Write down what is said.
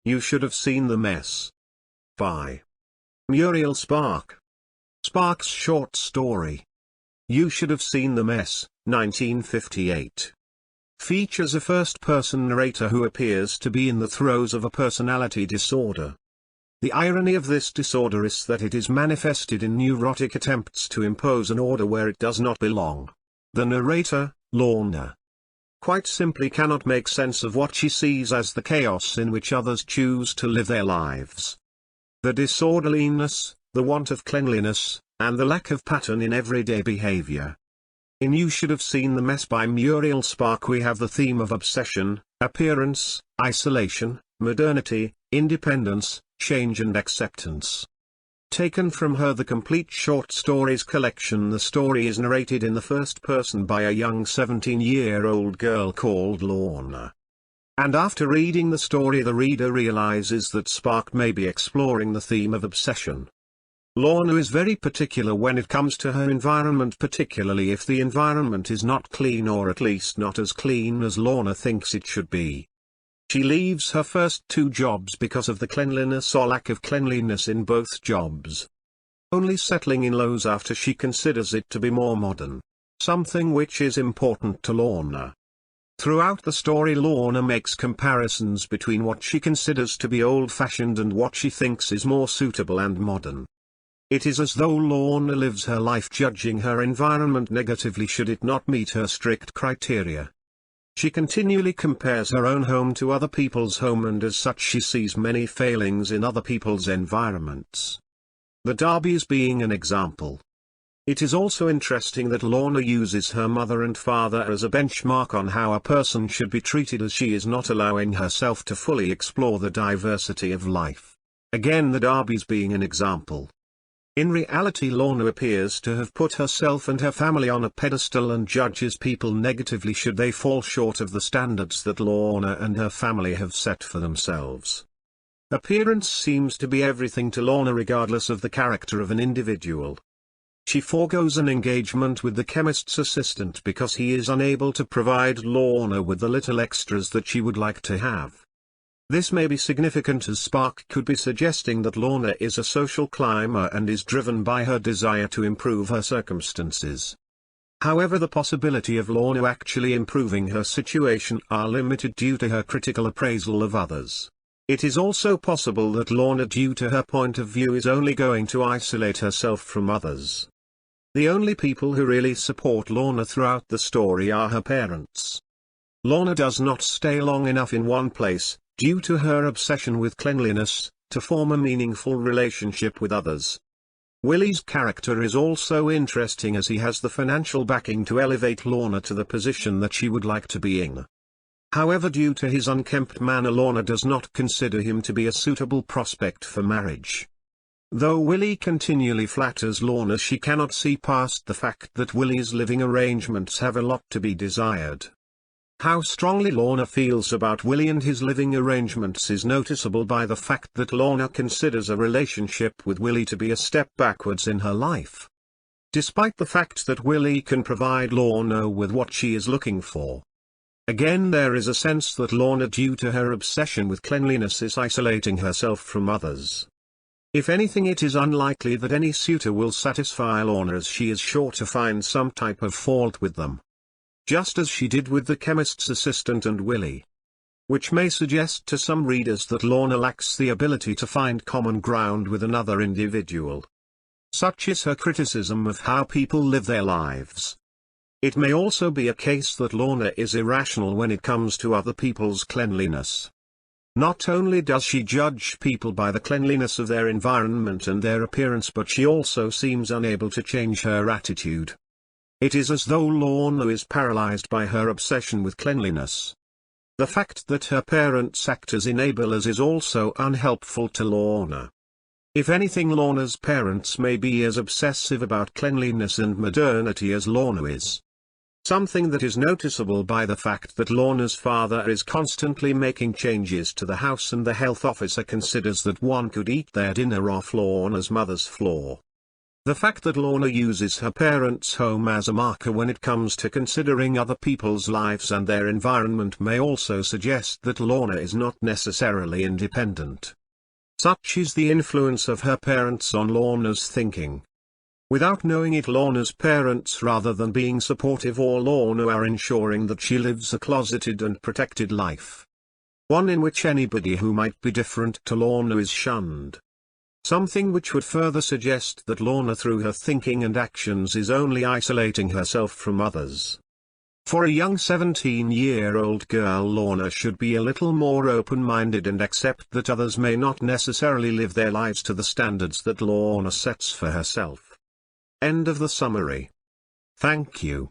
You Should Have Seen the Mess. By Muriel Spark. Spark's short story, You Should Have Seen the Mess, 1958. Features a first-person narrator who appears to be in the throes of a personality disorder. The irony of this disorder is that it is manifested in neurotic attempts to impose an order where it does not belong. The narrator, Lorna, quite simply cannot make sense of what she sees as the chaos in which others choose to live their lives. The disorderliness, the want of cleanliness, and the lack of pattern in everyday behavior. In You Should Have Seen the Mess by Muriel Spark we have the theme of obsession, appearance, isolation, modernity, independence, change and acceptance. Taken from her The Complete Short Stories collection, the story is narrated in the first person by a young 17-year-old girl called Lorna. And after reading the story the reader realizes that Spark may be exploring the theme of obsession. Lorna is very particular when it comes to her environment, particularly if the environment is not clean, or at least not as clean as Lorna thinks it should be. She leaves her first two jobs because of the cleanliness or lack of cleanliness in both jobs, only settling in Lowe's after she considers it to be more modern, something which is important to Lorna. Throughout the story Lorna makes comparisons between what she considers to be old-fashioned and what she thinks is more suitable and modern. It is as though Lorna lives her life judging her environment negatively should it not meet her strict criteria. She continually compares her own home to other people's home, and as such she sees many failings in other people's environments, the Darbys being an example. It is also interesting that Lorna uses her mother and father as a benchmark on how a person should be treated, as she is not allowing herself to fully explore the diversity of life. Again, the Darbys being an example. In reality Lorna appears to have put herself and her family on a pedestal and judges people negatively should they fall short of the standards that Lorna and her family have set for themselves. Appearance seems to be everything to Lorna regardless of the character of an individual. She forgoes an engagement with the chemist's assistant because he is unable to provide Lorna with the little extras that she would like to have. This may be significant, as Spark could be suggesting that Lorna is a social climber and is driven by her desire to improve her circumstances. However, the possibility of Lorna actually improving her situation are limited due to her critical appraisal of others. It is also possible that Lorna, due to her point of view, is only going to isolate herself from others. The only people who really support Lorna throughout the story are her parents. Lorna does not stay long enough in one place, due to her obsession with cleanliness, to form a meaningful relationship with others. Willie's character is also interesting, as he has the financial backing to elevate Lorna to the position that she would like to be in. However, due to his unkempt manner, Lorna does not consider him to be a suitable prospect for marriage. Though Willie continually flatters Lorna, she cannot see past the fact that Willie's living arrangements have a lot to be desired. How strongly Lorna feels about Willie and his living arrangements is noticeable by the fact that Lorna considers a relationship with Willie to be a step backwards in her life, despite the fact that Willie can provide Lorna with what she is looking for. Again, there is a sense that Lorna, due to her obsession with cleanliness, is isolating herself from others. If anything, it is unlikely that any suitor will satisfy Lorna, as she is sure to find some type of fault with them, just as she did with the chemist's assistant and Willie. Which may suggest to some readers that Lorna lacks the ability to find common ground with another individual. Such is her criticism of how people live their lives. It may also be a case that Lorna is irrational when it comes to other people's cleanliness. Not only does she judge people by the cleanliness of their environment and their appearance, but she also seems unable to change her attitude. It is as though Lorna is paralyzed by her obsession with cleanliness. The fact that her parents act as enablers is also unhelpful to Lorna. If anything, Lorna's parents may be as obsessive about cleanliness and modernity as Lorna is. Something that is noticeable by the fact that Lorna's father is constantly making changes to the house, and the health officer considers that one could eat their dinner off Lorna's mother's floor. The fact that Lorna uses her parents' home as a marker when it comes to considering other people's lives and their environment may also suggest that Lorna is not necessarily independent. Such is the influence of her parents on Lorna's thinking. Without knowing it, Lorna's parents, rather than being supportive or Lorna, are ensuring that she lives a closeted and protected life. One in which anybody who might be different to Lorna is shunned. Something which would further suggest that Lorna through her thinking and actions is only isolating herself from others. For a young 17-year-old girl, Lorna should be a little more open-minded and accept that others may not necessarily live their lives to the standards that Lorna sets for herself. End of the summary. Thank you.